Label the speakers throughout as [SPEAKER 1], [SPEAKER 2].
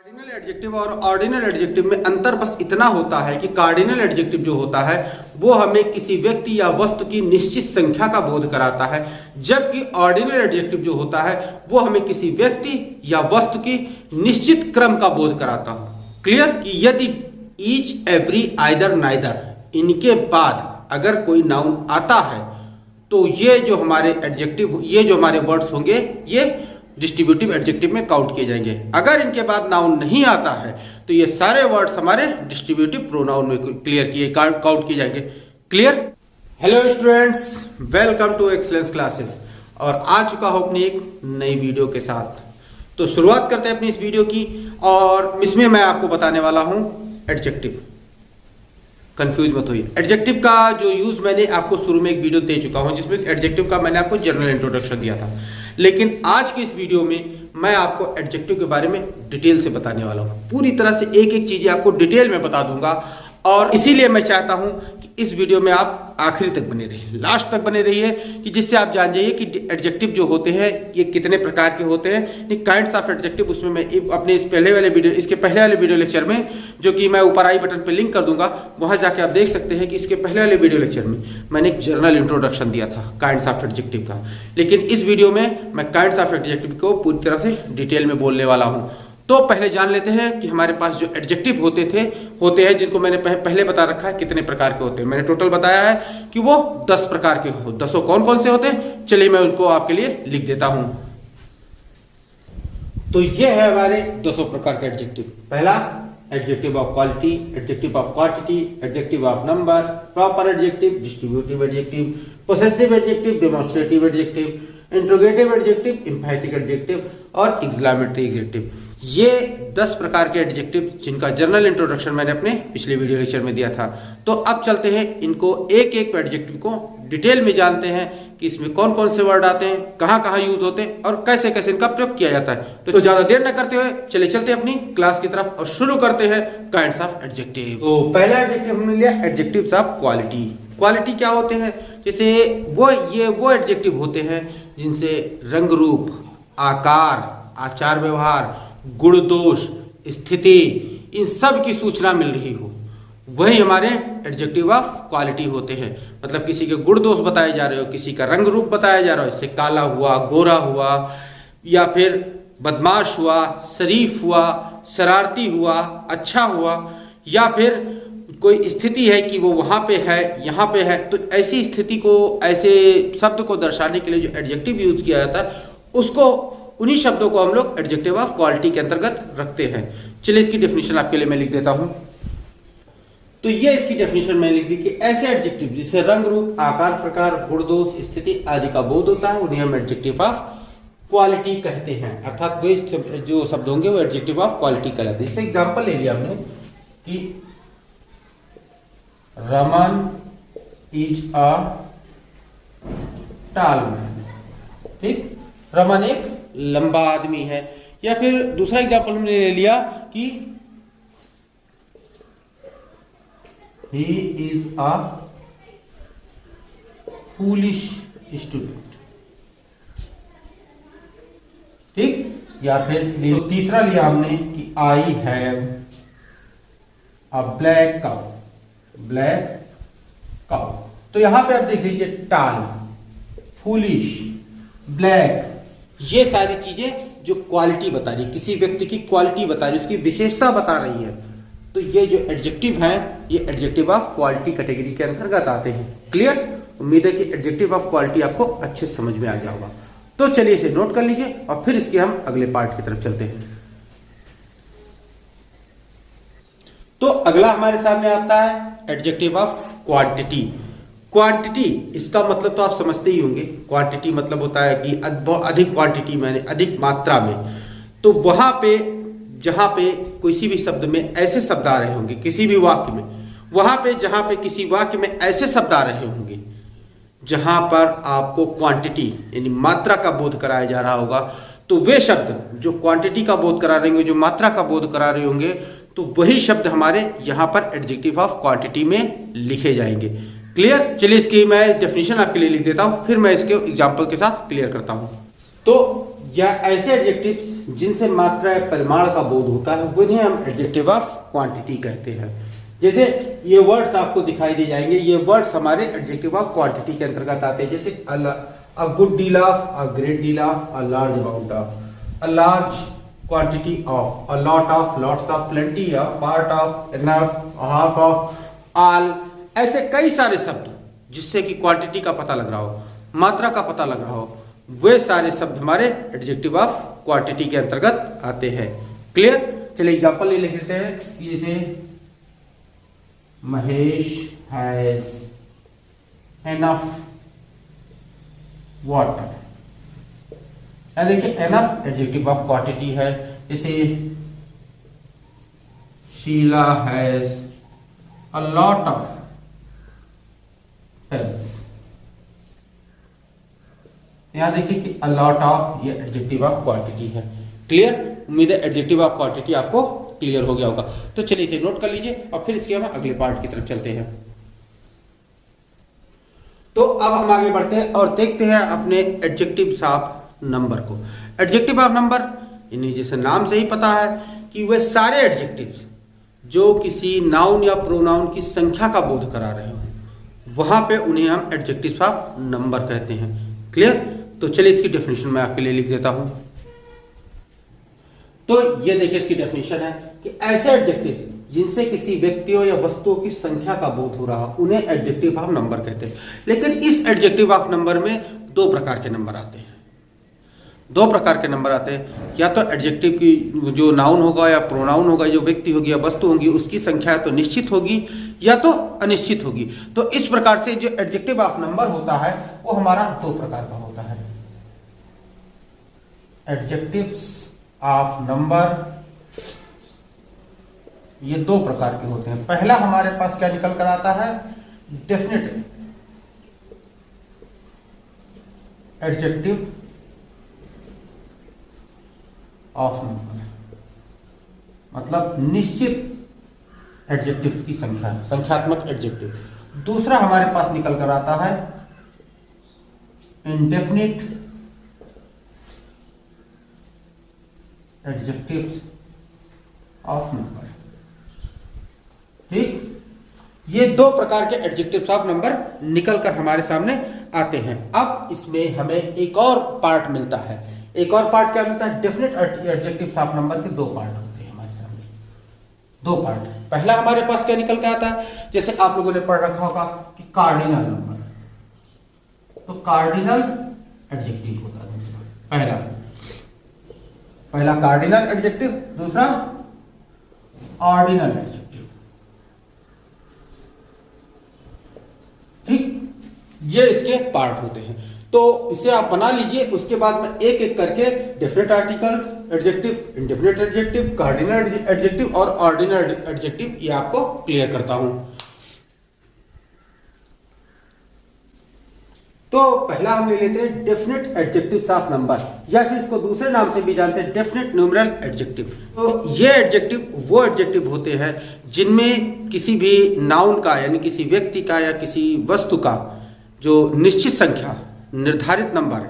[SPEAKER 1] Cardinal adjective और ordinal adjective में अंतर बस इतना होता है कि कार्डिनल एडजेक्टिव जो होता है वो हमें किसी व्यक्ति या वस्तु की निश्चित संख्या का बोध कराता है, जबकि ऑर्डिनल एडजेक्टिव जो होता है वो हमें किसी व्यक्ति या वस्तु की निश्चित क्रम का बोध कराता है। क्लियर? कि यदि ईच, एवरी, आइदर, नाइदर इनके बाद अगर कोई नाउन आता है तो ये जो हमारे एडजेक्टिव, ये जो हमारे वर्ड्स होंगे ये डिस्ट्रीब्यूटिव एडजेक्टिव में काउंट किए जाएंगे। अगर इनके बाद नाउन नहीं आता है तो ये सारे वर्ड्स हमारे डिस्ट्रीब्यूटिव प्रोनाउन में काउंट किए जाएंगे। Clear? Hello students, welcome to excellence classes. और आ चुका हूं अपनी एक नई वीडियो के साथ। तो शुरुआत करते हैं अपनी इस वीडियो की, और इसमें मैं आपको बताने वाला हूं एडजेक्टिव। कंफ्यूज मत होइए। एडजेक्टिव का जो यूज मैंने आपको शुरू में एक वीडियो दे चुका हूं जिसमें एडजेक्टिव का मैंने आपको जनरल इंट्रोडक्शन दिया था, लेकिन आज की इस वीडियो में मैं आपको एडजेक्टिव के बारे में डिटेल से बताने वाला हूं। पूरी तरह से एक एक चीजें आपको डिटेल में बता दूंगा, और इसीलिए मैं चाहता हूं कि इस वीडियो में आप आखिरी तक बने रहिए, लास्ट तक बने रहिए, कि जिससे आप जान जाइए कि एडजेक्टिव जो होते हैं ये कितने प्रकार के होते हैं, काइंड्स ऑफ एडजेक्टिव। उसमें मैं अपने इसके पहले वाले वीडियो लेक्चर में, जो कि मैं ऊपर आई बटन पे लिंक कर दूंगा, वहां जाके आप देख सकते हैं कि इसके पहले वाले वीडियो लेक्चर में मैंने एक जनरल इंट्रोडक्शन दिया था काइंड्स ऑफ एडजेक्टिव का। लेकिन इस वीडियो में मैं काइंड्स ऑफ एडजेक्टिव को पूरी तरह से डिटेल में बोलने वाला हूँ। तो पहले जान लेते हैं कि हमारे पास जो एडजेक्टिव होते हैं, जिनको मैंने पहले बता रखा है कितने प्रकार के होते हैं। मैंने टोटल बताया है कि वो 10 प्रकार के हो। 10 कौन कौन से होते हैं, चलिए मैं उनको आपके लिए लिख देता हूं। तो ये है हमारे 200 प्रकार के एडजेक्टिव। पहला, adjective of quality, adjective of quantity, adjective of number, proper adjective, distributive adjective, possessive adjective, demonstrative adjective, interrogative adjective, एम्फैटिक adjective और एक्सक्लेमेटरी एडजेक्टिव। ये 10 प्रकार के एडजेक्टिव जिनका जनरल इंट्रोडक्शन मैंने अपने पिछले वीडियो लेक्चर में दिया था। तो अब चलते हैं इनको एक एडजेक्टिव को डिटेल में जानते हैं कि इसमें कौन कौन से वर्ड आते हैं, कहां कहां यूज होते हैं और कैसे कैसे इनका प्रयोग किया जाता है। तो ज्यादा देर न करते हुए चले चलते हैं अपनी क्लास की तरफ और शुरू करते हैं काइंड्स ऑफ एडजेक्टिव। तो पहला एडजेक्टिव हमने लिया एडजेक्टिव्स ऑफ क्वालिटी। क्वालिटी क्या होते हैं? जैसे वो एडजेक्टिव होते हैं जिनसे रंग रूप, आकार, आचार व्यवहार, गुण दोष, स्थिति, इन सब की सूचना मिल रही हो, वही हमारे एडजेक्टिव ऑफ क्वालिटी होते हैं। मतलब किसी के गुण दोष बताए जा रहे हो, किसी का रंग रूप बताया जा रहा हो, जैसे काला हुआ, गोरा हुआ, या फिर बदमाश हुआ, शरीफ हुआ, शरारती हुआ, अच्छा हुआ, या फिर कोई स्थिति है कि वो वहां पे है, यहाँ पे है। तो ऐसी स्थिति को, ऐसे शब्द को दर्शाने के लिए जो एडजेक्टिव यूज किया जाता है, उसको, उन्हीं शब्दों को हम लोग एडजेक्टिव ऑफ क्वालिटी के अंतर्गत रखते हैं। चलिए इसकी डेफिनेशन आपके लिए मैं लिख देता हूं। तो ये इसकी डेफिनेशन मैंने लिख दी कि ऐसे एडजेक्टिव जिससे रंग रूप, आकार, प्रकार, गुण दोष, स्थिति आदि का बोध होता है उन्हें हम एडजेक्टिव ऑफ क्वालिटी कहते हैं। अर्थात वे जो शब्द होंगे वो एडजेक्टिव ऑफ क्वालिटी कहलाते हैं। इससे एग्जाम्पल ले लिया हमने कि Raman is a tall man. ठीक, रमन एक लंबा आदमी है। या फिर दूसरा एग्जाम्पल हमने ले लिया कि he is a foolish student. ठीक, या फिर तीसरा लिया हमने कि I have a black cow. Black cow, तो यहां पे आप देख लीजिए टॉल, फूलिश, ब्लैक, ये सारी चीजें जो क्वालिटी बता रही है, किसी व्यक्ति की क्वालिटी बता रही है, उसकी विशेषता बता रही है। तो ये जो एडजेक्टिव हैं ये एडजेक्टिव ऑफ क्वालिटी कैटेगरी के अंतर्गत आते हैं। क्लियर? उम्मीद है कि एडजेक्टिव ऑफ क्वालिटी आपको अच्छे समझ में आ गया होगा। तो चलिए इसे नोट कर लीजिए और फिर इसके हम अगले पार्ट की तरफ चलते हैं। तो अगला हमारे सामने आता है एडजेक्टिव ऑफ क्वांटिटी। क्वांटिटी, इसका मतलब तो आप समझते ही होंगे। क्वांटिटी मतलब होता है कि अधिक क्वांटिटी में, अधिक मात्रा में। तो वहां पे जहां पे किसी भी शब्द में ऐसे शब्द आ रहे होंगे, किसी भी वाक्य में, वहां पे जहां पे किसी वाक्य में ऐसे शब्द आ रहे होंगे जहां पर आपको क्वांटिटी यानी मात्रा का बोध कराया जा रहा होगा, तो वे शब्द जो क्वांटिटी का बोध करा रहे होंगे, जो मात्रा का बोध करा रहे होंगे, तो वही शब्द हमारे यहां पर एडजेक्टिव ऑफ क्वांटिटी में लिखे जाएंगे। क्लियर? चलिए इसकी मैं डेफिनेशन आपके लिए लिख देता हूं, फिर मैं इसके एग्जांपल के साथ क्लियर करता हूं। तो या ऐसे एडजेक्टिव्स जिनसे मात्रा या परिमाण का बोध होता है उन्हें हम एडजेक्टिव ऑफ क्वांटिटी कहते हैं। जैसे ये वर्ड्स आपको दिखाई दे जाएंगे, ये वर्ड्स हमारे एडजेक्टिव ऑफ क्वांटिटी के अंतर्गत आते हैं। जैसे a good deal of, a great deal of, a large amount of, a large quantity of, a lot of, lots of, plenty of, part of, enough, half of, all, ऐसे कई सारे शब्द जिससे कि क्वांटिटी का पता लग रहा हो, मात्रा का पता लग रहा हो, वे सारे शब्द हमारे एडजेक्टिव ऑफ क्वांटिटी के अंतर्गत आते हैं। क्लियर? चलिए एग्जांपल ले लेते हैं कि जैसे महेश हैज एनफ वाटर, देखिए एनफ एडजेक्टिव ऑफ क्वांटिटी है। जैसे Sheela has a lot of health, यहां देखिए कि अ लॉट ऑफ ये एडजेक्टिव ऑफ क्वांटिटी है। क्लियर? उम्मीद है एडजेक्टिव ऑफ क्वांटिटी आपको क्लियर हो गया होगा। तो चलिए इसे नोट कर लीजिए और फिर इसके हम अगले पार्ट की तरफ चलते हैं। तो अब हम आगे बढ़ते हैं और देखते हैं अपने एडजेक्टिव्स ऑफ नंबर को। एडजेक्टिव ऑफ नंबर यानी जैसे नाम से ही पता है कि वे सारे एडजेक्टिव्स जो किसी नाउन या प्रोनाउन की संख्या का बोध करा रहे हो, वहां पे उन्हें हम एडजेक्टिव्स ऑफ नंबर कहते हैं। क्लियर? तो चलिए इसकी डेफिनेशन मैं आपके लिए लिख देता हूं। तो ये देखिए इसकी डेफिनेशन है कि ऐसे एडजेक्टिव जिनसे किसी व्यक्तियों या वस्तुओं की संख्या का बोध हो रहा उन्हें एडजेक्टिव ऑफ नंबर कहते हैं। लेकिन इस एडजेक्टिव ऑफ नंबर में दो प्रकार के नंबर आते हैं। दो प्रकार के नंबर आते हैं, या तो एडजेक्टिव की जो नाउन होगा या प्रोनाउन होगा, जो व्यक्ति होगी या वस्तु होगी, उसकी संख्या तो निश्चित होगी या तो अनिश्चित होगी। तो इस प्रकार से जो एडजेक्टिव ऑफ नंबर होता है वो हमारा दो प्रकार का होता है। एडजेक्टिव्स ऑफ नंबर ये दो प्रकार के होते हैं। पहला हमारे पास क्या निकल कर आता है? डेफिनेट एडजेक्टिव ऑफ नंबर, मतलब निश्चित एडजेक्टिव की संख्या, संख्यात्मक एडजेक्टिव। दूसरा हमारे पास निकल कर आता है इंडेफिनिट एडजेक्टिव्स ऑफ नंबर। ठीक, ये दो प्रकार के एडजेक्टिव्स ऑफ नंबर निकल कर हमारे सामने आते हैं। अब इसमें हमें एक और पार्ट मिलता है। एक और पार्ट क्या मिलता है? डेफिनेट एडजेक्टिव्स ऑफ नंबर के दो पार्ट होते हैं हमारे सामने, दो पार्ट। पहला हमारे पास क्या निकल के आता है? जैसे आप लोगों ने पढ़ रखा होगा कि कार्डिनल नंबर, तो कार्डिनल एडजेक्टिव होता है दूसरा। पहला कार्डिनल एडजेक्टिव, दूसरा ऑर्डिनल एडजेक्टिव। ठीक, ये इसके पार्ट होते हैं। तो इसे आप बना लीजिए, उसके बाद में एक एक करके definite article adjective, indefinite adjective, cardinal adjective और ऑर्डिनल एडजेक्टिव ये आपको क्लियर करता हूं। तो पहला हम ले लेते हैं डेफिनेट एडजेक्टिव्स ऑफ नंबर, या फिर इसको दूसरे नाम से भी जानते हैं डेफिनेट न्यूमेरल एडजेक्टिव। तो ये एडजेक्टिव वो एडजेक्टिव होते हैं जिनमें किसी भी नाउन का यानी किसी व्यक्ति का या किसी वस्तु का जो निश्चित संख्या, निर्धारित नंबर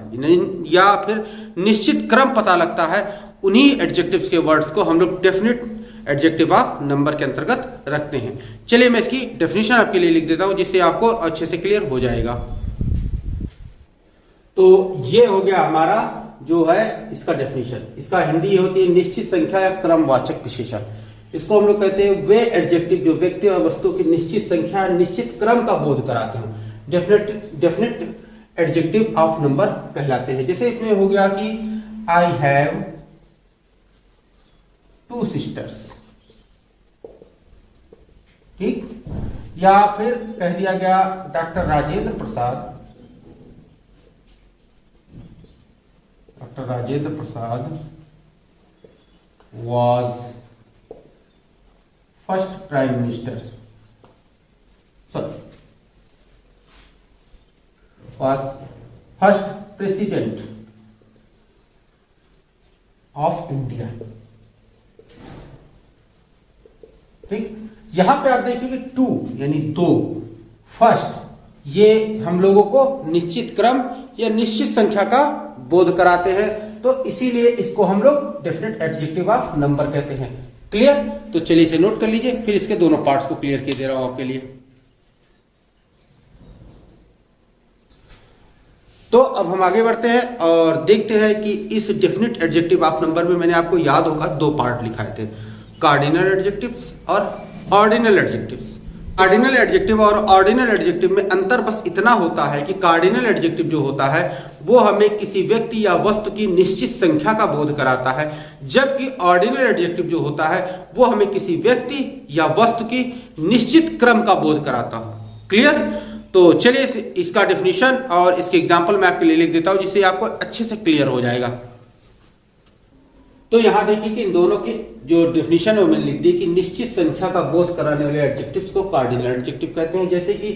[SPEAKER 1] या फिर निश्चित क्रम पता लगता है, उन्हीं एडजेक्टिव्स के वर्ड्स को हम लोग डेफिनेट एडजेक्टिव ऑफ नंबर के अंतर्गत रखते हैं। चलिए मैं इसकी डेफिनेशन आपके लिए लिख देता हूं जिससे आपको अच्छे से क्लियर हो जाएगा। तो ये हो गया हमारा जो है इसका डेफिनेशन। इसका हिंदी ये होती है निश्चित संख्या या क्रमवाचक विशेषण। इसको हम लोग कहते हैं वे एडजेक्टिव जो व्यक्ति और वस्तु की निश्चित संख्या, निश्चित क्रम का बोध कराते हो, डेफिनेट एडजेक्टिव ऑफ नंबर कहलाते हैं। जैसे इसमें हो गया कि आई हैव 2 sisters, ठीक, या फिर कह दिया गया doctor Rajendra Prasad was first prime minister, was first president of India। ठीक, यहां पे आप देखिए 2 यानी 2, फर्स्ट, ये हम लोगों को निश्चित क्रम या निश्चित संख्या का बोध कराते हैं। तो इसीलिए इसको हम लोग डेफिनेट एडजेक्टिव ऑफ नंबर कहते हैं। क्लियर? तो चलिए इसे नोट कर लीजिए, फिर इसके दोनों पार्ट्स को क्लियर किए दे रहा हूं आपके लिए। तो अब हम आगे बढ़ते हैं और देखते हैं कि इस डेफिनेट एडजेक्टिव ऑफ नंबर में मैंने आपको याद होगा दो पार्ट लिखाए थे, कार्डिनल एडजेक्टिव्स और ऑर्डिनल एडजेक्टिव्स। कार्डिनल एडजेक्टिव और ऑर्डिनल एडजेक्टिव में अंतर बस इतना होता है कि कार्डिनल एडजेक्टिव जो होता है वो हमें किसी व्यक्ति या वस्तु की निश्चित संख्या का बोध कराता है, जबकि ऑर्डिनल एडजेक्टिव जो होता है वो हमें किसी व्यक्ति या वस्तु की निश्चित क्रम का बोध कराता है। क्लियर? तो चलिए इसका डेफिनेशन और इसके एग्जाम्पल मैं आपके लिए लिख देता हूं, जिससे आपको अच्छे से क्लियर हो जाएगा। तो यहां देखिए कि इन दोनों की जो डेफिनेशन है वो मैंने लिख दी कि निश्चित संख्या का बोध कराने वाले एडजेक्टिव्स को कार्डिनल एडजेक्टिव कहते हैं। जैसे कि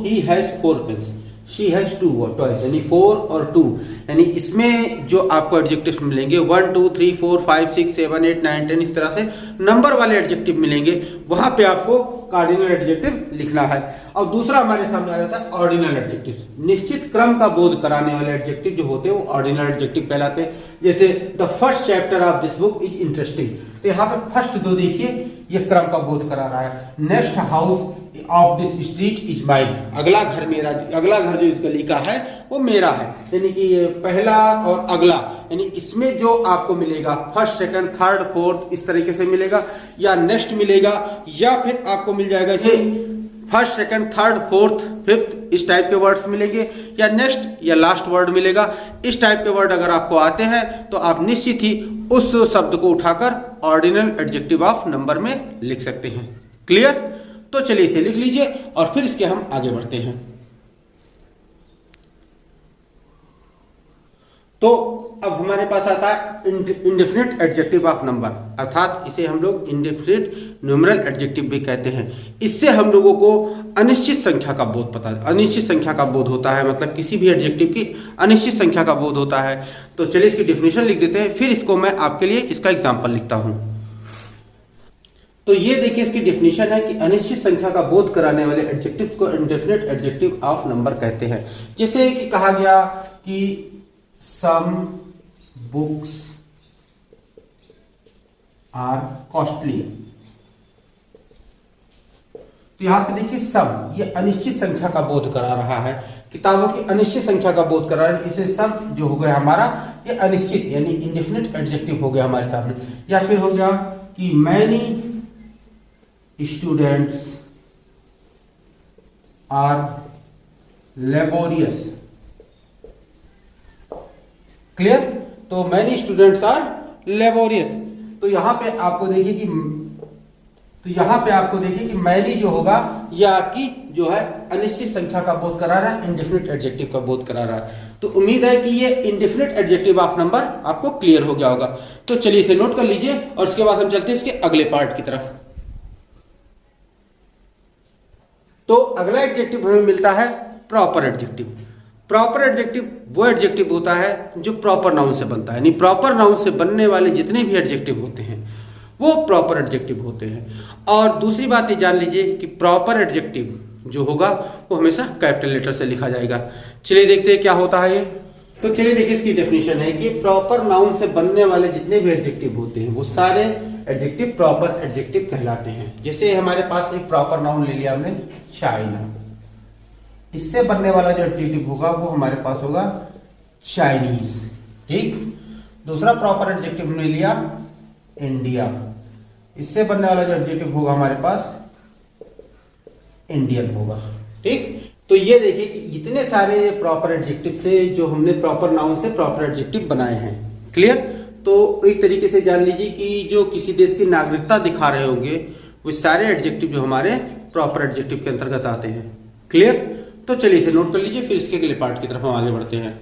[SPEAKER 1] he has 4 pens, she has 2 toys, यानी 4 और 2, यानी इसमें जो आपको एडजेक्टिव मिलेंगे 1 2 3 4 5 6 7 8 9 10 इस तरह से नंबर वाले एडजेक्टिव मिलेंगे, वहां पे आपको कार्डिनल एडजेक्टिव लिखना है। और दूसरा हमारे सामने आ जाता है ऑर्डिनल एडजेक्टिव, निश्चित क्रम का बोध कराने वाले एडजेक्टिव जो होते हैं वो ऑर्डिनल एडजेक्टिव कहलाते हैं। जैसे the first chapter of this book is interesting, तो यहाँ पे फर्स्ट दो देखिए ये क्रम का बोध करा रहा है। Next house of this street is mine, अगला घर मेरा, अगला घर जो इस गली का है वो मेरा है, यानी कि ये पहला और अगला, यानी इसमें जो आपको मिलेगा फर्स्ट सेकंड थर्ड फोर्थ इस तरीके से मिलेगा, या नेक्स्ट मिलेगा, या फिर आपको मिल जाएगा इसे first second third fourth fifth इस टाइप के वर्ड्स मिलेंगे, या नेक्स्ट या लास्ट वर्ड मिलेगा। इस टाइप के वर्ड अगर आपको आते हैं तो आप निश्चित ही उस शब्द को उठाकर ऑर्डिनल एडजेक्टिव ऑफ नंबर में लिख सकते हैं। क्लियर? तो चलिए इसे लिख लीजिए और फिर इसके हम आगे बढ़ते हैं। तो अब हमारे पास आता है इंडेफिनिट एडजेक्टिव ऑफ नंबर, अर्थात इसे हम लोग इंडेफिनिट न्यूमेरल एडजेक्टिव भी कहते हैं। इससे हम लोगों को अनिश्चित संख्या का बोध अनिश्चित संख्या का बोध होता है, मतलब किसी भी एडजेक्टिव की अनिश्चित संख्या का बोध होता है। तो चलिए इसकी डेफिनेशन लिख देते हैं, फिर इसको मैं आपके लिए इसका एग्जाम्पल लिखता हूं। तो ये देखिए इसकी डेफिनेशन है कि अनिश्चित संख्या का बोध कराने वाले एडजेक्टिव को इंडेफिनिट एडजेक्टिव ऑफ नंबर कहते हैं। जैसे कि कहा गया कि सम बुक्स आर कॉस्टली, तो यहां पे देखिए सम, ये अनिश्चित संख्या का बोध करा रहा है, किताबों की अनिश्चित संख्या का बोध करा रहा है। इसे सम जो हो गया हमारा ये अनिश्चित यानी इंडेफिनिट एडजेक्टिव हो गया हमारे सामने। या फिर हो गया कि many students are laborious. Clear? तो मैनी स्टूडेंट्स आर लेबोरियस, तो यहां पे आपको देखिए कि मैनी जो होगा यह आपकी जो है अनिश्चित संख्या का बोध करा रहा है, इंडेफिनिट एडजेक्टिव का बोध करा रहा है। तो उम्मीद है कि ये इंडेफिनिट एडजेक्टिव ऑफ नंबर आपको क्लियर हो गया होगा। तो चलिए इसे नोट कर लीजिए और उसके बाद हम चलते हैं इसके अगले पार्ट की तरफ। तो अगला एडजेक्टिव हमें मिलता है प्रॉपर एडजेक्टिव। प्रॉपर एडजेक्टिव वो एडजेक्टिव होता है जो प्रॉपर नाउन से बनता है, यानी प्रॉपर नाउन से बनने वाले जितने भी एडजेक्टिव होते हैं वो प्रॉपर एडजेक्टिव होते हैं। और दूसरी बात ये जान लीजिए कि प्रॉपर एडजेक्टिव जो होगा वो हमेशा कैपिटल लेटर से लिखा जाएगा। चलिए देखते हैं क्या होता है ये। तो चलिए देखिए इसकी डेफिनेशन है कि प्रॉपर नाउन से बनने वाले जितने भी एडजेक्टिव होते हैं वो सारे एडजेक्टिव प्रॉपर एडजेक्टिव कहलाते हैं। जैसे हमारे पास एक प्रॉपर नाउन ले लिया हमने चाइना, इससे बनने वाला जो एडजेक्टिव होगा वो हमारे पास होगा चाइनीज। ठीक, दूसरा प्रॉपर एडजेक्टिव हमने लिया इंडिया, इससे बनने वाला जो एडजेक्टिव होगा हमारे पास इंडियन होगा। ठीक, तो ये देखिए कि इतने सारे प्रॉपर एडजेक्टिव से जो हमने प्रॉपर नाउन से प्रॉपर एडजेक्टिव बनाए हैं। क्लियर? तो एक तरीके से जान लीजिए कि जो किसी देश की नागरिकता दिखा रहे होंगे वो सारे एडजेक्टिव जो हमारे प्रॉपर एडजेक्टिव के अंतर्गत आते हैं। क्लियर? तो चलिए इसे नोट कर लीजिए, फिर इसके अगले पार्ट की तरफ हम आगे बढ़ते हैं।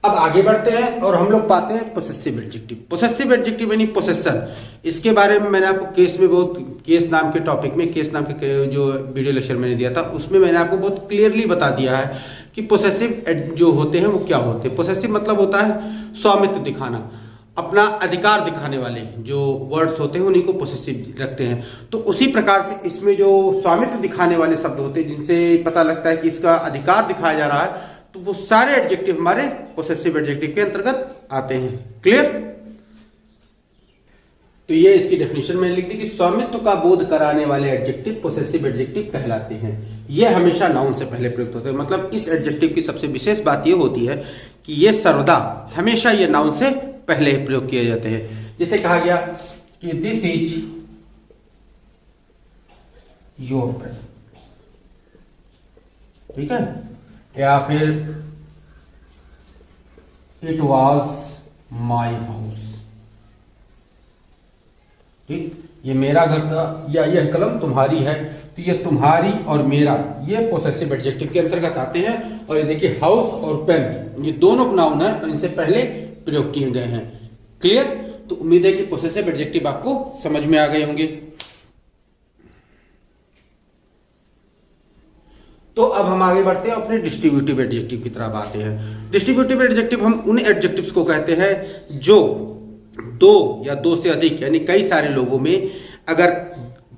[SPEAKER 1] अब आगे बढ़ते हैं और हम लोग पाते हैं पोसेसिव एडजेक्टिव। पोसेसिव एडजेक्टिव यानी पोसेसन, इसके बारे में मैंने आपको केस नाम के टॉपिक में, केस नाम के जो वीडियो लेक्चर मैंने दिया था उसमें मैंने आपको बहुत क्लियरली बता दिया है कि पोसेसिव जो होते हैं वो क्या होते हैं। पोसेसिव मतलब होता है स्वामित्व दिखाना, अपना अधिकार दिखाने वाले जो वर्ड्स होते हैं उन्हीं को पोसेसिव रखते हैं। तो उसी प्रकार से इसमें जो स्वामित्व दिखाने वाले शब्द होते हैं जिनसे पता लगता है कि इसका अधिकार दिखाया जा रहा है तो वो सारे एडजेक्टिव हमारे पोसेसिव एडजेक्टिव के अंतर्गत आते हैं। क्लियर? तो ये इसकी डेफिनेशन में लिख दी कि स्वामित्व का बोध कराने वाले एडजेक्टिव पोसेसिव एडजेक्टिव कहलाते हैं। ये हमेशा नाउन से पहले प्रयुक्त होते हैं। मतलब इस एडजेक्टिव की सबसे विशेष बात ये होती है कि ये सर्वदा हमेशा ये नाउन से पहले ही प्रयोग किए जाते हैं। जैसे कहा गया कि दिस इज योर पेन, ठीक है, या फिर इट वॉज माई हाउस, ठीक, ये मेरा घर था या यह कलम तुम्हारी है। तो ये तुम्हारी और मेरा ये पोसेसिव एडजेक्टिव के अंतर्गत आते हैं। और ये देखिए हाउस और पेन ये दोनों नाउन है और इनसे पहले प्रयोग किए गए हैं। क्लियर? तो उम्मीद है कि पोसेसिव एडजेक्टिव आपको समझ में आ गए होंगे। तो अब हम आगे बढ़ते हैं, अपने डिस्ट्रीब्यूटिव एडजेक्टिव की तरफ आते हैं। डिस्ट्रीब्यूटिव एडजेक्टिव हम उन एडजेक्टिव्स को कहते हैं जो दो या दो से अधिक यानी कई सारे लोगों में अगर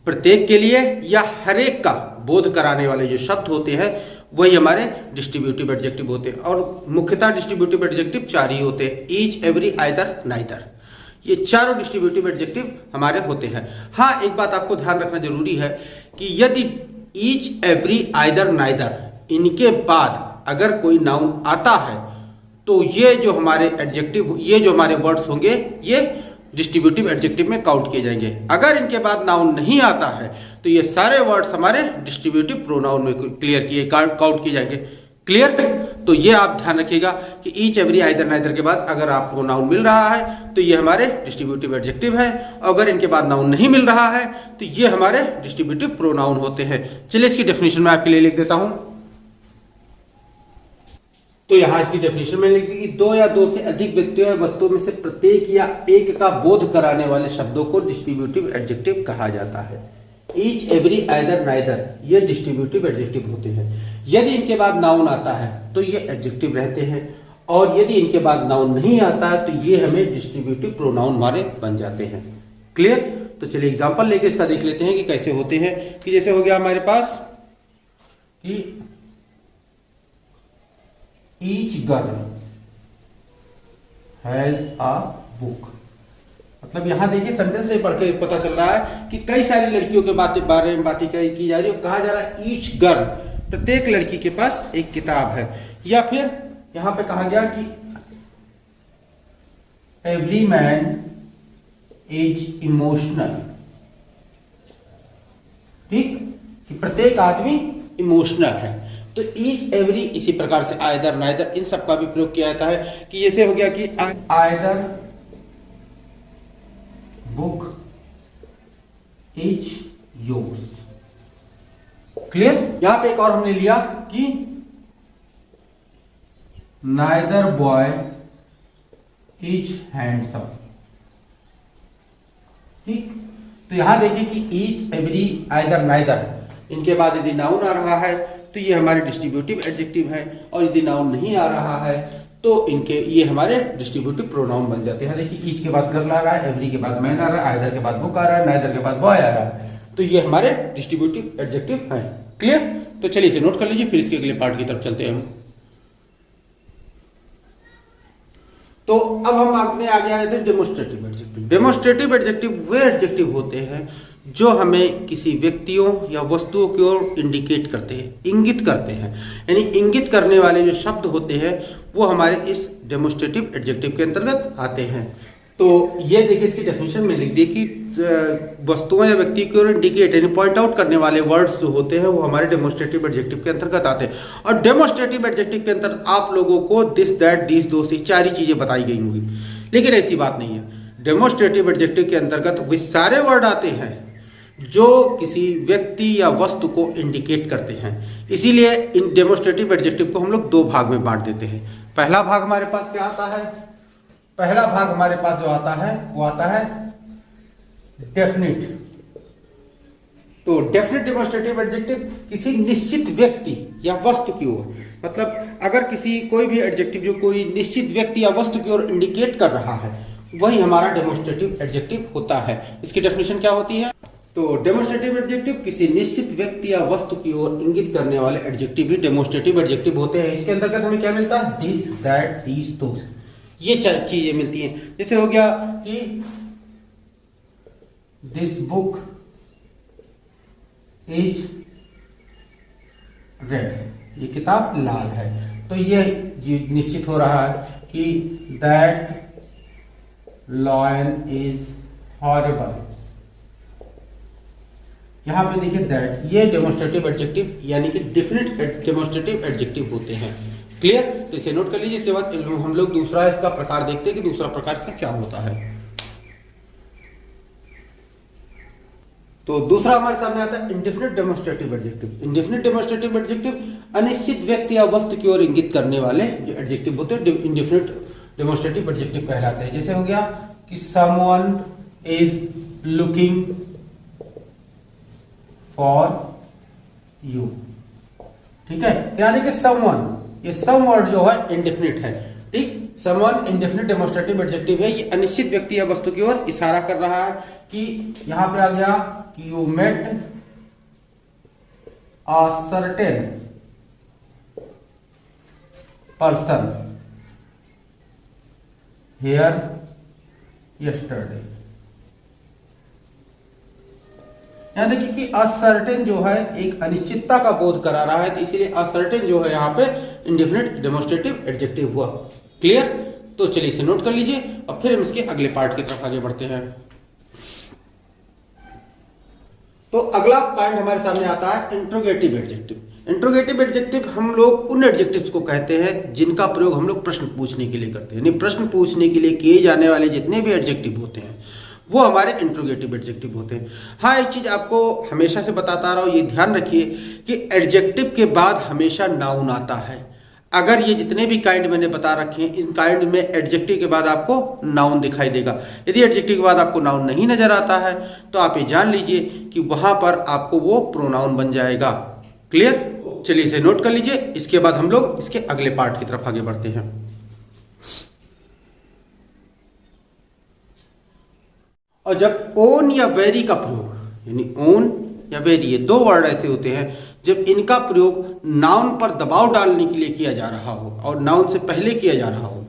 [SPEAKER 1] प्रत्येक के लिए या हर एक का बोध कराने वाले जो शब्द होते हैं वही हमारे डिस्ट्रीब्यूटिव एडजेक्टिव होते हैं। और मुख्यतः डिस्ट्रीब्यूटिव एडजेक्टिव चार ही होते हैं, ईच, एवरी, आइदर, नाइदर। ये चारों डिस्ट्रीब्यूटिव एडजेक्टिव हमारे होते हैं। हाँ, एक बात आपको ध्यान रखना जरूरी है कि यदि ईच, एवरी, आइदर, नाइदर इनके बाद अगर कोई नाउन आता है तो ये जो हमारे एडजेक्टिव, ये जो हमारे वर्ड्स होंगे ये डिस्ट्रीब्यूटिव एडजेक्टिव में काउंट किए जाएंगे। अगर इनके बाद नाउन नहीं आता है तो ये सारे वर्ड्स हमारे डिस्ट्रीब्यूटिव प्रोनाउन में काउंट किए जाएंगे। क्लियर? तो ये आप ध्यान रखिएगा कि ईच, एवरी, आइदर, नाइदर के बाद अगर आपको नाउन मिल रहा है तो ये हमारे डिस्ट्रीब्यूटिव एडजेक्टिव है। अगर इनके बाद नाउन नहीं मिल रहा है तो ये हमारे डिस्ट्रीब्यूटिव प्रोनाउन होते हैं। चलिए इसकी डेफिनेशन में आपके लिए लिख देता हूं। तो यहां इसकी डेफिनेशन में लिख दी कि दो या दो से अधिक व्यक्तियों या वस्तुओं में से प्रत्येक या एक का बोध कराने वाले शब्दों को डिस्ट्रीब्यूटिव एडजेक्टिव कहा जाता है। ईच, एवरी, आइदर, नाइदर ये डिस्ट्रीब्यूटिव एडजेक्टिव होते हैं। यदि इनके बाद नाउन आता है तो ये एडजेक्टिव रहते हैं और यदि इनके बाद नाउन नहीं आता है तो ये हमें डिस्ट्रीब्यूटिव प्रोनाउन हमारे बन जाते हैं। क्लियर? तो चलिए एग्जांपल लेके इसका देख लेते हैं कि कैसे होते हैं। कि जैसे हो गया हमारे पास कि each girl has a book. मतलब यहां देखिए सेंटेंस से पढ़ के पता चल रहा है कि कई सारी लड़कियों के बारे में बातें की जा रही है। कहा जा रहा है ईच गर्ल, प्रत्येक लड़की के पास एक किताब है। या फिर यहां पे कहा गया कि एवरी मैन इज इमोशनल, ठीक, कि प्रत्येक आदमी इमोशनल है। तो ईच, एवरी इसी प्रकार से आइदर, नाइदर इन सब का भी प्रयोग किया जाता है। कि जैसे हो गया कि either book is yours. Clear? यहां पे एक और हमने लिया कि नाइदर बॉय इज हैंडसम, ठीक। तो यहां देखिए कि ईच, एवरी, आइदर, नाइदर इनके बाद यदि नाउन आ रहा है तो ये हमारे डिस्ट्रीब्यूटिव एडजेक्टिव है और यदि नाउन नहीं आ रहा है तो इनके ये हमारे डिस्ट्रीब्यूटिव प्रोनाउन बन जाते हैं। देखिए ईच के बाद गर्ल आ रहा है, एवरी के बाद मैन आ रहा है, आइदर के बाद बुक आ रहा है, नाइदर के बाद बॉय आ रहा है। तो ये हमारे डिस्ट्रीब्यूटिव एडजेक्टिव है। क्लियर? तो चलिए इसे नोट कर लीजिए, फिर इसके अगले पार्ट की तरफ चलते हैं हम। तो अब हम अपने आगे आए थे डेमोस्ट्रेटिव एडजेक्टिव। डेमोस्ट्रेटिव एडजेक्टिव वे एडजेक्टिव होते हैं जो हमें किसी व्यक्तियों या वस्तुओं की ओर इंडिकेट करते हैं, इंगित करते हैं। यानी इंगित करने वाले जो शब्द होते हैं वो हमारे इस डेमोस्ट्रेटिव एडजेक्टिव के अंतर्गत आते हैं। तो ये देखिए इसकी डेफिनेशन में लिख दी कि वस्तुओं या व्यक्ति की ओर इंडिकेट यानी पॉइंट आउट करने वाले वर्ड्स जो होते हैं वो हमारे डेमोस्ट्रेटिव एडजेक्टिव के अंतर्गत आते हैं। और डेमोस्ट्रेटिव एडजेक्टिव के अंतर्गत आप लोगों को दिस, दैट, दिस, दोस ये चार ही चीजें बताई गई होंगी, लेकिन ऐसी बात नहीं है। डेमोस्ट्रेटिव एडजेक्टिव के अंतर्गत वे सारे वर्ड आते हैं जो किसी व्यक्ति या वस्तु को इंडिकेट करते हैं। इसीलिए इन डेमोस्ट्रेटिव एडजेक्टिव को हम लोग दो भाग में बांट देते हैं। पहला भाग हमारे पास क्या आता है? पहला भाग हमारे पास जो आता है वो आता है डेफिनिट। तो डेफिनिट डेमोस्ट्रेटिव एडजेक्टिव किसी निश्चित व्यक्ति या वस्तु की ओर, मतलब अगर किसी कोई भी एडजेक्टिव जो कोई निश्चित व्यक्ति या वस्तु की ओर इंडिकेट कर रहा है वही हमारा डेमोस्ट्रेटिव एडजेक्टिव होता है। इसकी डेफिनेशन क्या होती है? तो डेमोस्ट्रेटिव एडजेक्टिव किसी निश्चित व्यक्ति या वस्तु की ओर इंगित करने वाले एडजेक्टिव भी डेमोस्ट्रेटिव एडजेक्टिव होते हैं। इसके अंतर्गत हमें क्या मिलता है? दिस, दैट, दीस, दोस, ये चीजें मिलती हैं। जैसे हो गया कि दिस बुक इज रेड, ये किताब लाल है। तो ये निश्चित हो रहा है कि दैट लायन इज हॉरिबल। यहां पे देखिए दैट, ये डेमोस्ट्रेटिव एडजेक्टिव यानी कि डेफिनेट डेमोस्ट्रेटिव एडजेक्टिव होते हैं। क्लियर? तो इसे नोट कर लीजिए। इसके बाद हम लोग दूसरा इसका प्रकार देखते हैं कि दूसरा प्रकार इसका क्या होता है। तो दूसरा हमारे सामने आता है indefinite demonstrative adjective. Indefinite demonstrative adjective अनिश्चित व्यक्ति या वस्तु की ओर इंगित करने वाले जो एडजेक्टिव होते हैं इंडेफिनिट डेमोस्ट्रेटिव एडजेक्टिव कहलाते हैं। जैसे हो गया कि someone is looking for you. ठीक है, ध्यान देखिए समवन, ये सम वर्ड जो है इंडेफिनिट है। ठीक, समवन इंडेफिनिट डेमोस्ट्रेटिव एडजेक्टिव है। ये अनिश्चित व्यक्ति या वस्तु की ओर इशारा कर रहा है कि यहां पे आ गया कि you met a certain person here yesterday. यहां देखिए कि असर्टेन जो है एक अनिश्चितता का बोध करा रहा है, तो इसीलिए असर्टेन जो है यहां पे इंडेफिनिट डेमोस्ट्रेटिव एडजेक्टिव हुआ। क्लियर? तो चलिए इसे नोट कर लीजिए और फिर हम इसके अगले पार्ट की तरफ आगे बढ़ते हैं। तो अगला पॉइंट हमारे सामने आता है इंट्रोगेटिव एडजेक्टिव। इंट्रोगेटिव एडजेक्टिव हम लोग उन एडजेक्टिव्स को कहते हैं जिनका प्रयोग हम लोग प्रश्न पूछने के लिए करते हैं। यानी प्रश्न पूछने के लिए किए जाने वाले जितने भी एडजेक्टिव होते हैं वो हमारे इंट्रोगेटिव एडजेक्टिव होते हैं। हाँ, एक चीज आपको हमेशा से बताता रहा हूं, ये ध्यान रखिए कि एडजेक्टिव के बाद हमेशा नाउन आता है। अगर ये जितने भी काइंड मैंने बता रखे हैं, इन काइंड में एडजेक्टिव के बाद आपको नाउन दिखाई देगा। यदि एडजेक्टिव के बाद आपको नाउन नहीं नजर आता है तो आप ये जान लीजिए कि वहां पर आपको वो प्रोनाउन बन जाएगा। क्लियर? चलिए इसे नोट कर लीजिए। इसके बाद हम लोग इसके अगले पार्ट की तरफ आगे बढ़ते हैं। और जब ओन या वेरी का प्रयोग, यानी ओन या वेरी, ये दो वर्ड ऐसे होते हैं जब इनका प्रयोग नाउन पर दबाव डालने के लिए किया जा रहा हो और नाउन से पहले किया जा रहा हो,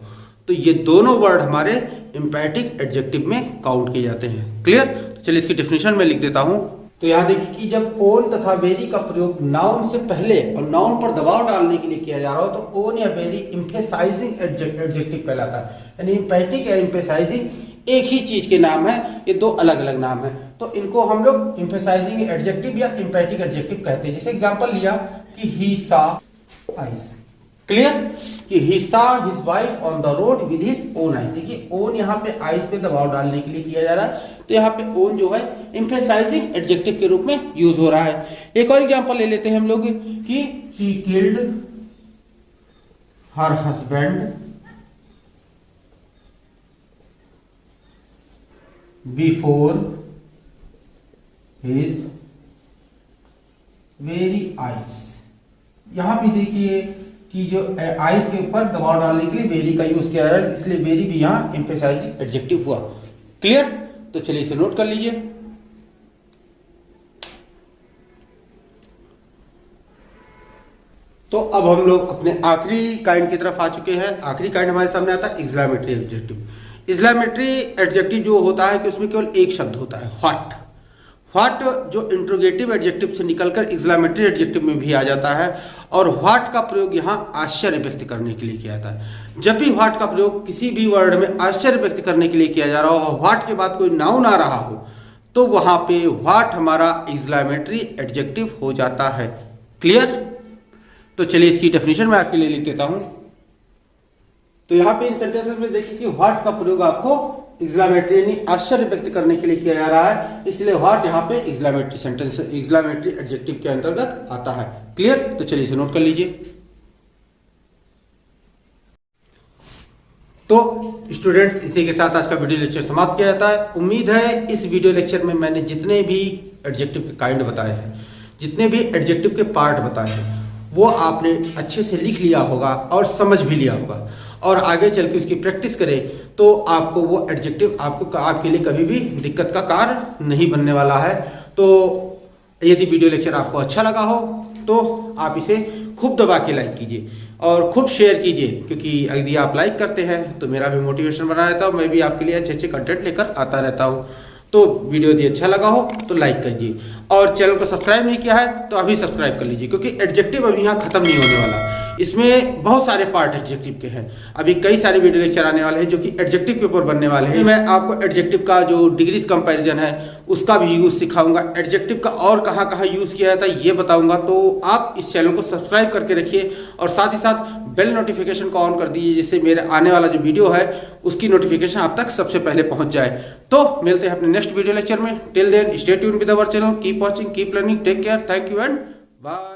[SPEAKER 1] तो ये दोनों वर्ड हमारे इंपैरेटिव एडजेक्टिव में काउंट किए जाते हैं। क्लियर? तो चलिए इसकी डेफिनेशन में लिख देता हूं। तो यहां देखिए कि जब ओन तथा वेरी का प्रयोग नाउन से पहले और नाउन पर दबाव डालने के लिए किया जा रहा हो तो ओन या वेरी एम्फेसाइजिंग एडजेक्टिव कहलाता है। यानी इंपैरेटिव या एम्फेसाइजिंग एक ही चीज के नाम है, ये दो अलग अलग नाम है, तो इनको हम लोग एम्फेसाइजिंग एडजेक्टिव या इंपैरेटिव एडजेक्टिव कहते हैं। जैसे एग्जांपल लिया कि ही सा आइस। क्लियर? कि he saw his wife on the road with his own eyes. देखिए ओन यहाँ पे आइस पे दबाव डालने के लिए किया जा रहा है, तो यहाँ पे ओन जो है एम्फेसाइजिंग एडजेक्टिव के रूप में यूज हो रहा है। एक और एग्जांपल ले लेते हैं हम लोग कि she killed her husband before his very ice. यहां भी देखिए कि जो आइस के ऊपर दबाव डालने के लिए वेरी का यूज किया जा रहा है, इसलिए वेरी भी यहां एम्फेसाइजिंग एडजेक्टिव हुआ। क्लियर? तो चलिए इसे नोट कर लीजिए। तो अब हम लोग अपने आखिरी काइंड की तरफ आ चुके हैं। आखिरी काइंड हमारे सामने आता है एक्सक्लेमेटरी एडजेक्टिव। एक्सक्लेमेटरी एडजेक्टिव जो होता है कि उसमें केवल एक शब्द होता है, व्हाट। व्हाट जो इंट्रोगेटिव एडजेक्टिव से निकलकर एक्सक्लेमेटरी एडजेक्टिव में भी आ जाता है, और व्हाट का प्रयोग यहाँ आश्चर्य व्यक्त करने के लिए किया जाता है। जब भी व्हाट का प्रयोग किसी भी वर्ड में आश्चर्य व्यक्त करने के लिए किया जा रहा हो और व्हाट के बाद कोई नाउन आ रहा हो तो वहां पे व्हाट हमारा एक्सक्लेमेटरी एडजेक्टिव हो जाता है। क्लियर? तो चलिए इसकी डेफिनेशन मैं आपके लिए लिख देता हूं। तो यहां पे इन सेंटेंसेस में देखिए कि व्हाट का प्रयोग आपको एक्सक्लेमेटरी यानी आश्चर्य व्यक्त करने के लिए किया जा रहा है, इसलिए व्हाट यहां पे एक्सक्लेमेटरी सेंटेंस एक्सक्लेमेटरी एडजेक्टिव के अंतर्गत आता है। क्लियर? तो चलिए इसे नोट कर लीजिए। तो स्टूडेंट्स, इसी के साथ आज का वीडियो लेक्चर समाप्त किया जाता है। उम्मीद है इस वीडियो लेक्चर में मैंने जितने भी एडजेक्टिव के काइंड बताए हैं, जितने भी एडजेक्टिव के पार्ट बताए हैं, वो आपने अच्छे से लिख लिया होगा और समझ भी लिया होगा, और आगे चल के उसकी प्रैक्टिस करें तो आपको वो एडजेक्टिव आपके लिए कभी भी दिक्कत का कारण नहीं बनने वाला है। तो यदि वीडियो लेक्चर आपको अच्छा लगा हो तो आप इसे खूब दबा के लाइक कीजिए और खूब शेयर कीजिए, क्योंकि यदि आप लाइक करते हैं तो मेरा भी मोटिवेशन बना रहता है, मैं भी आपके लिए अच्छे अच्छे कंटेंट लेकर आता रहता हूँ। तो वीडियो यदि अच्छा लगा हो तो लाइक कीजिए और चैनल को सब्सक्राइब नहीं किया है तो अभी सब्सक्राइब कर लीजिए, क्योंकि एडजेक्टिव अभी यहाँ खत्म नहीं होने वाला। इसमें बहुत सारे पार्ट एडजेक्टिव के हैं, अभी कई सारे वीडियो लेक्चर आने वाले हैं जो कि एडजेक्टिव के ऊपर बनने वाले हैं। मैं आपको एडजेक्टिव का जो डिग्रीज कंपैरिजन है उसका भी यूज सिखाऊंगा, एडजेक्टिव का और कहाँ कहाँ यूज किया जाता है ये बताऊंगा। तो आप इस चैनल को सब्सक्राइब करके रखिए और साथ ही साथ बेल नोटिफिकेशन को ऑन कर दीजिए, जिससे मेरे आने वाला जो वीडियो है उसकी नोटिफिकेशन आप तक सबसे पहले पहुंच जाए। तो मिलते हैं अपने नेक्स्ट वीडियो लेक्चर में। Till then stay tuned with our channel, keep watching, keep learning, take care, thank you and bye.